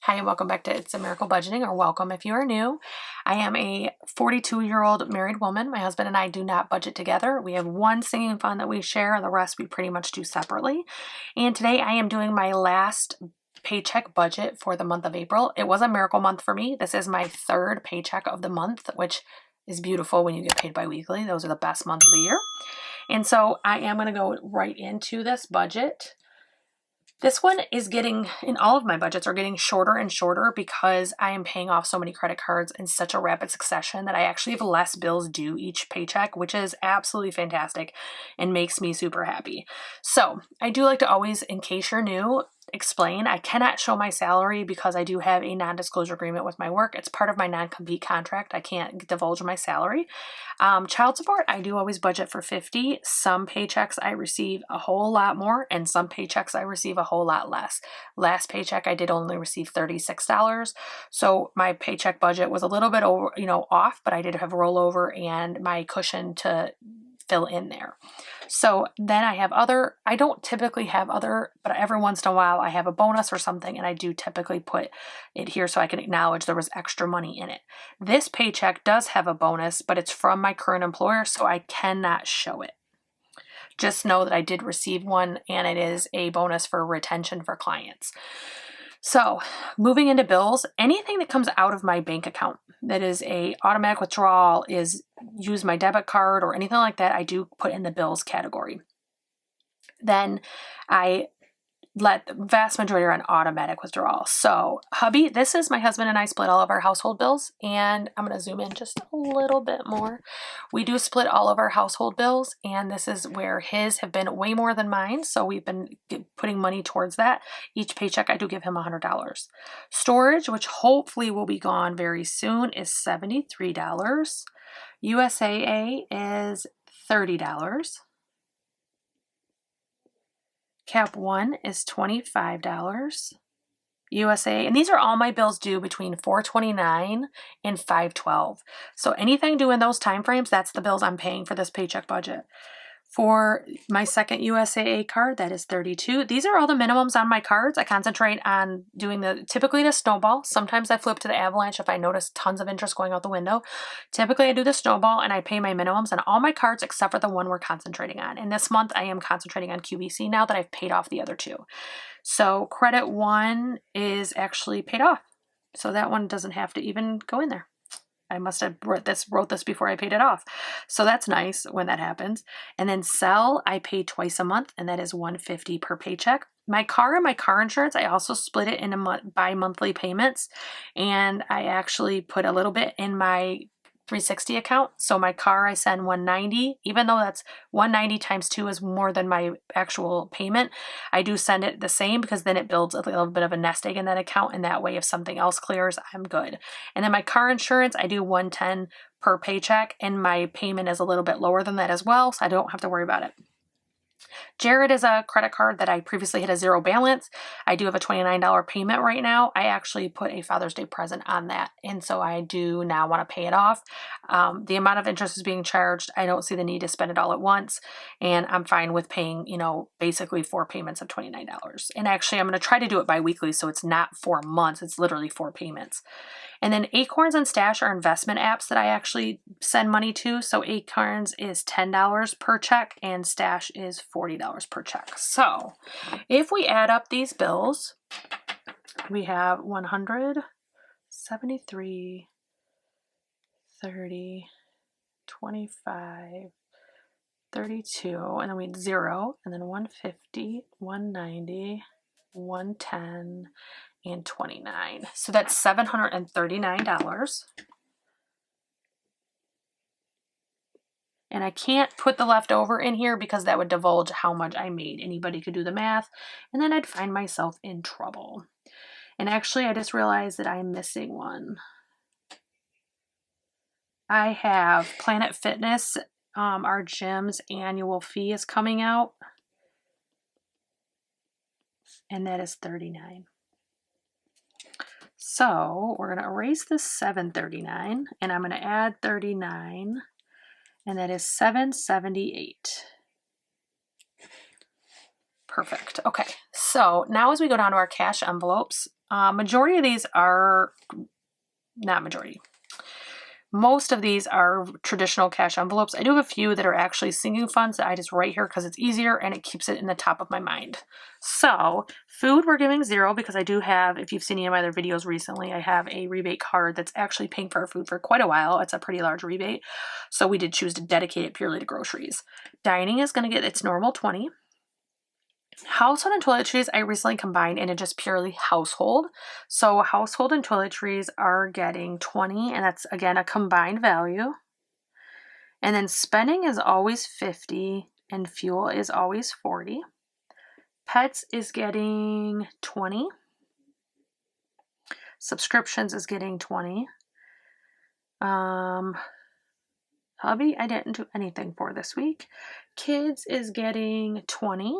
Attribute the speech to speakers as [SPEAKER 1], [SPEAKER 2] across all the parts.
[SPEAKER 1] Hi, and welcome back to It's a Miracle Budgeting, or welcome if you are new. I am a 42-year-old married woman. My husband and I do not budget together. We have one sinking fund that we share, and the rest we pretty much do separately. And today I am doing my last paycheck budget for the month of April. It was a miracle month for me. This is my third paycheck of the month, which is beautiful when you get paid biweekly. Those are the best months of the year. And so I am going to go right into this budget. This one is getting, in all of my budgets are getting shorter and shorter because I am paying off so many credit cards in such a rapid succession that I actually have less bills due each paycheck, which is absolutely fantastic and makes me super happy. So I do like to always, in case you're new, explain I cannot show my salary because I do have a non-disclosure agreement with my work. It's part of my non-compete contract. I can't divulge my salary. Child support, I do always budget for $50. Some paychecks I receive a whole lot more, and some paychecks I receive a whole lot less. Last paycheck I did only receive $36. So my paycheck budget was a little bit over, off, but I did have rollover and my cushion to fill in there. So then I have other, I don't typically have other, but every once in a while I have a bonus or something, and I do typically put it here so I can acknowledge there was extra money in it. This paycheck does have a bonus, but it's from my current employer, so I cannot show it. Just know that I did receive one, and it is a bonus for retention for clients. So moving into bills, anything that comes out of my bank account that is a automatic withdrawal, is use my debit card or anything like that, I do put in the bills category. Then I let the vast majority are on automatic withdrawal. So hubby, this is my husband and I split all of our household bills, and I'm going to zoom in just a little bit more. We do split all of our household bills, and this is where his have been way more than mine. So we've been putting money towards that. Each paycheck I do give him $100. Storage, which hopefully will be gone very soon, is $73. USAA is $30. Cap 1 is $25. USA, and these are all my bills due between $4/29 and $5/12. So anything due in those time frames, that's the bills I'm paying for this paycheck budget. For my second USAA card, that is $32. These are all the minimums on my cards. I concentrate on doing typically the snowball. Sometimes I flip to the avalanche if I notice tons of interest going out the window. Typically I do the snowball and I pay my minimums on all my cards except for the one we're concentrating on. And this month I am concentrating on QVC now that I've paid off the other two. So credit 1 is actually paid off. So that one doesn't have to even go in there. I must have wrote this before I paid it off. So that's nice when that happens. And then sell, I pay twice a month, and that is $150 per paycheck. My car and my car insurance, I also split it into bi-monthly payments, and I actually put a little bit in my 360 account. So my car, I send $190, even though that's $190 times 2 is more than my actual payment. I do send it the same because then it builds a little bit of a nest egg in that account, and that way if something else clears, I'm good. And then my car insurance, I do $110 per paycheck, and my payment is a little bit lower than that as well, so I don't have to worry about it. Jared is a credit card that I previously had a zero balance. I do have a $29 payment right now. I actually put a Father's Day present on that, and so I do now want to pay it off. The amount of interest is being charged. I don't see the need to spend it all at once, and I'm fine with paying, basically 4 payments of $29. And actually, I'm going to try to do it bi-weekly, so it's not 4 months. It's literally 4 payments. And then Acorns and Stash are investment apps that I actually send money to. So Acorns is $10 per check and Stash is $40 per check. So if we add up these bills, we have 100, 73, 30, 25, 32, and then we had 0, and then 150, 190, 110, and 29. So that's $739. And I can't put the leftover in here because that would divulge how much I made. Anybody could do the math, and then I'd find myself in trouble. And actually, I just realized that I'm missing one. I have Planet Fitness, our gym's annual fee is coming out, and that is $39. So we're going to erase this $739, and I'm going to add $39, and that is $778. Perfect. Okay, so now as we go down to our cash envelopes, Majority of these are, not majority. Most of these are traditional cash envelopes. I do have a few that are actually sinking funds that I just write here because it's easier and it keeps it in the top of my mind. So food, we're giving 0 because I do have, if you've seen any of my other videos recently, I have a rebate card that's actually paying for our food for quite a while. It's a pretty large rebate. So we did choose to dedicate it purely to groceries. Dining is going to get its normal 20. Household and toiletries I recently combined into just purely household. So household and toiletries are getting 20, and that's again a combined value. And then spending is always 50 and fuel is always 40. Pets is getting 20. Subscriptions is getting 20. Hubby I didn't do anything for this week. Kids is getting 20.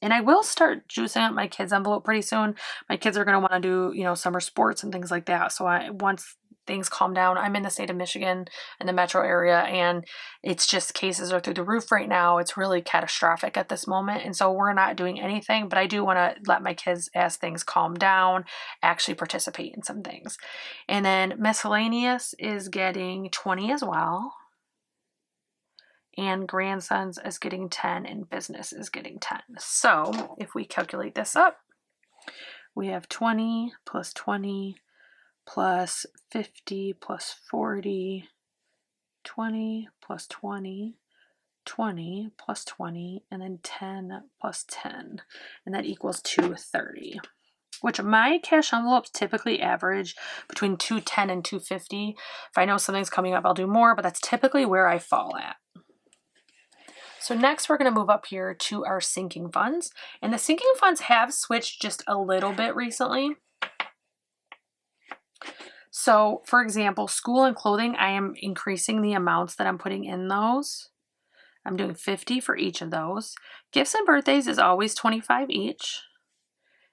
[SPEAKER 1] And I will start juicing up my kids' envelope pretty soon. My kids are going to want to do, summer sports and things like that. So once things calm down, I'm in the state of Michigan in the metro area, and it's just cases are through the roof right now. It's really catastrophic at this moment. And so we're not doing anything, but I do want to let my kids, as things calm down, actually participate in some things. And then miscellaneous is getting 20 as well. And grandsons is getting 10 and business is getting 10. So if we calculate this up, we have 20 plus 20 plus 50 plus 40, 20 plus 20, 20 plus 20, and then 10 plus 10. And that equals 230. Which my cash envelopes typically average between 210 and 250. If I know something's coming up, I'll do more, but that's typically where I fall at. So next we're going to move up here to our sinking funds. And the sinking funds have switched just a little bit recently. So for example, school and clothing, I am increasing the amounts that I'm putting in those. I'm doing 50 for each of those. Gifts and birthdays is always 25 each.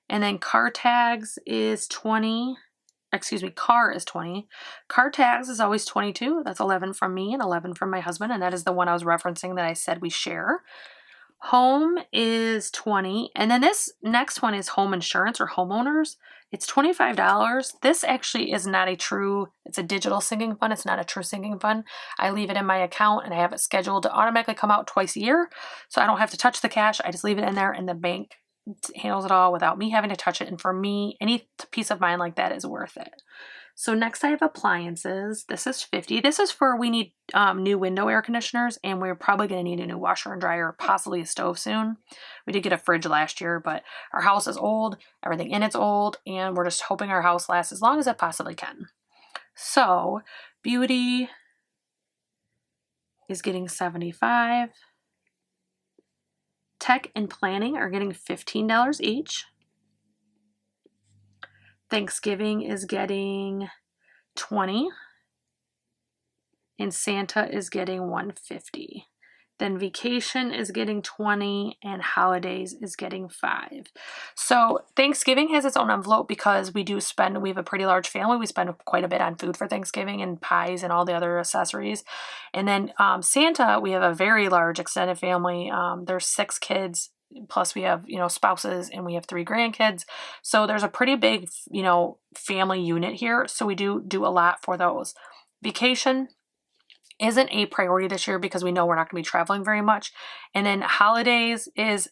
[SPEAKER 1] And then car tags is 20. Car is 20. Car tags is always 22. That's 11 from me and 11 from my husband. And that is the one I was referencing that I said we share. Home is 20. And then this next one is home insurance or homeowners. It's $25. This actually is not it's a digital sinking fund. It's not a true sinking fund. I leave it in my account and I have it scheduled to automatically come out twice a year. So I don't have to touch the cash. I just leave it in there and the bank handles it all without me having to touch it. And for me, any peace of mind like that is worth it. So next I have appliances. This is 50. This is for we need new window air conditioners, and we're probably going to need a new washer and dryer, possibly a stove soon. We did get a fridge last year, but our house is old. Everything in it's old, and we're just hoping our house lasts as long as it possibly can. So beauty is getting 75. Tech and planning are getting $15 each. Thanksgiving is getting 20. And Santa is getting $150. Then vacation is getting 20 and holidays is getting 5. So Thanksgiving has its own envelope because we have a pretty large family. We spend quite a bit on food for Thanksgiving and pies and all the other accessories. And then Santa, we have a very large extended family. There's 6 kids. Plus we have, spouses, and we have 3 grandkids. So there's a pretty big, family unit here. So we do a lot for those. Vacation isn't a priority this year because we know we're not going to be traveling very much. And then holidays is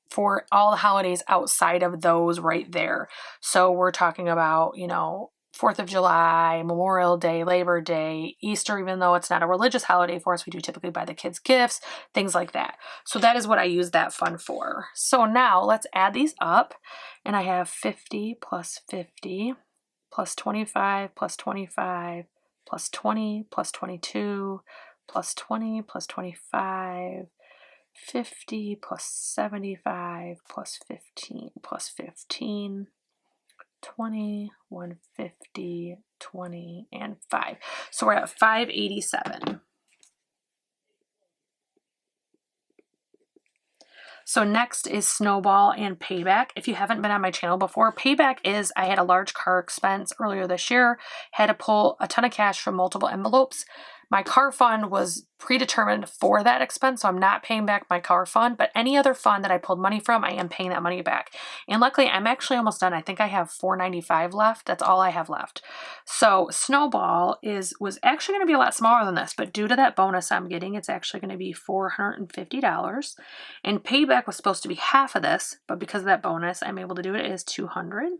[SPEAKER 1] for all the holidays outside of those right there. So we're talking about, 4th of July, Memorial Day, Labor Day, Easter, even though it's not a religious holiday for us, we do typically buy the kids gifts, things like that. So that is what I use that fund for. So now let's add these up. And I have 50 plus 50 plus 25 plus 25 plus 20 plus 22 plus 20 plus 25, 50 plus 75 plus 15 plus 15, 20, 150, 20, and 5. So we're at 587. So next is Snowball and Payback. If you haven't been on my channel before, Payback is, I had a large car expense earlier this year, had to pull a ton of cash from multiple envelopes. My car fund was predetermined for that expense, so I'm not paying back my car fund, but any other fund that I pulled money from, I am paying that money back. And luckily, I'm actually almost done. I think I have $495 left. That's all I have left. So Snowball was actually going to be a lot smaller than this, but due to that bonus I'm getting, it's actually going to be $450. And payback was supposed to be half of this, but because of that bonus, I'm able to do it as $200.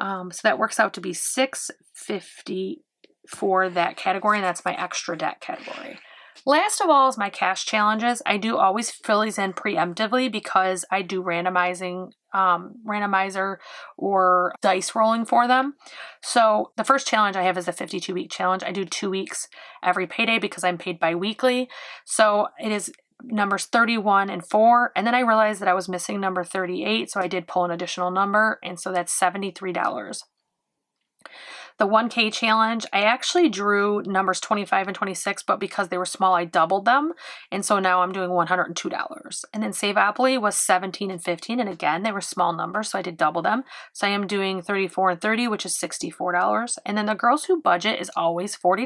[SPEAKER 1] So that works out to be $650 for that category, and that's my extra debt category. Last of all is my cash challenges. I do always fill these in preemptively because I do randomizer or dice rolling for them. So the first challenge I have is the 52-week challenge. I do 2 weeks every payday because I'm paid biweekly. So it is numbers 31 and 4, and then I realized that I was missing number 38, so I did pull an additional number, and so that's $73. The 1K challenge, I actually drew numbers 25 and 26, but because they were small, I doubled them. And so now I'm doing $102. And then Saveopoly was 17 and 15. And again, they were small numbers, so I did double them. So I am doing 34 and 30, which is $64. And then the Girls Who Budget is always $40,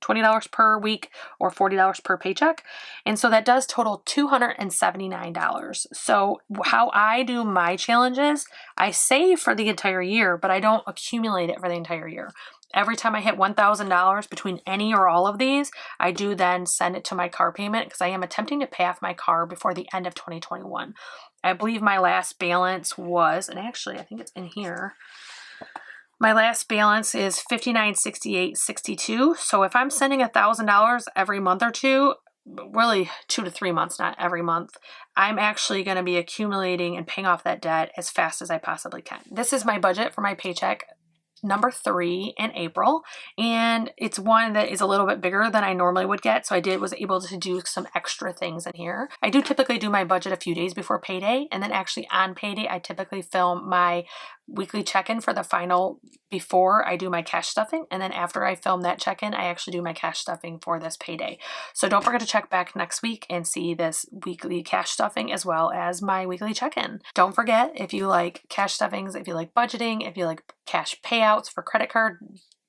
[SPEAKER 1] $20 per week or $40 per paycheck. And so that does total $279. So how I do my challenges, I save for the entire year, but I don't accumulate it for the entire year. Every time I hit $1,000 between any or all of these, I do then send it to my car payment because I am attempting to pay off my car before the end of 2021. I believe my last balance was, and actually I think it's in here, my last balance is $59.68.62. So if I'm sending $1,000 every month or two, really 2 to 3 months, not every month, I'm actually going to be accumulating and paying off that debt as fast as I possibly can. This is my budget for my paycheck number 3 in April, and it's one that is a little bit bigger than I normally would get, so I was able to do some extra things in here. I do typically do my budget a few days before payday, and then actually on payday I typically film my weekly check-in for the final before I do my cash stuffing, and then after I film that check-in, I actually do my cash stuffing for this payday. So don't forget to check back next week and see this weekly cash stuffing as well as my weekly check-in. Don't forget, if you like cash stuffings, if you like budgeting, if you like cash payouts for credit card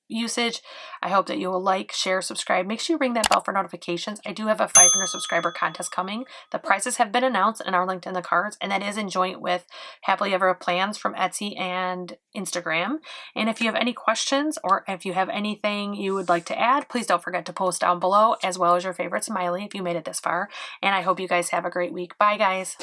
[SPEAKER 1] usage, I hope that you will like, share, subscribe. Make sure you ring that bell for notifications. I do have a 500 subscriber contest coming. The prizes have been announced and are linked in the cards, and that is in joint with HappilyEverPlans from Etsy and Instagram. And if you have any questions or if you have anything you would like to add, please don't forget to post down below, as well as your favorite smiley if you made it this far. And I hope you guys have a great week. Bye, guys.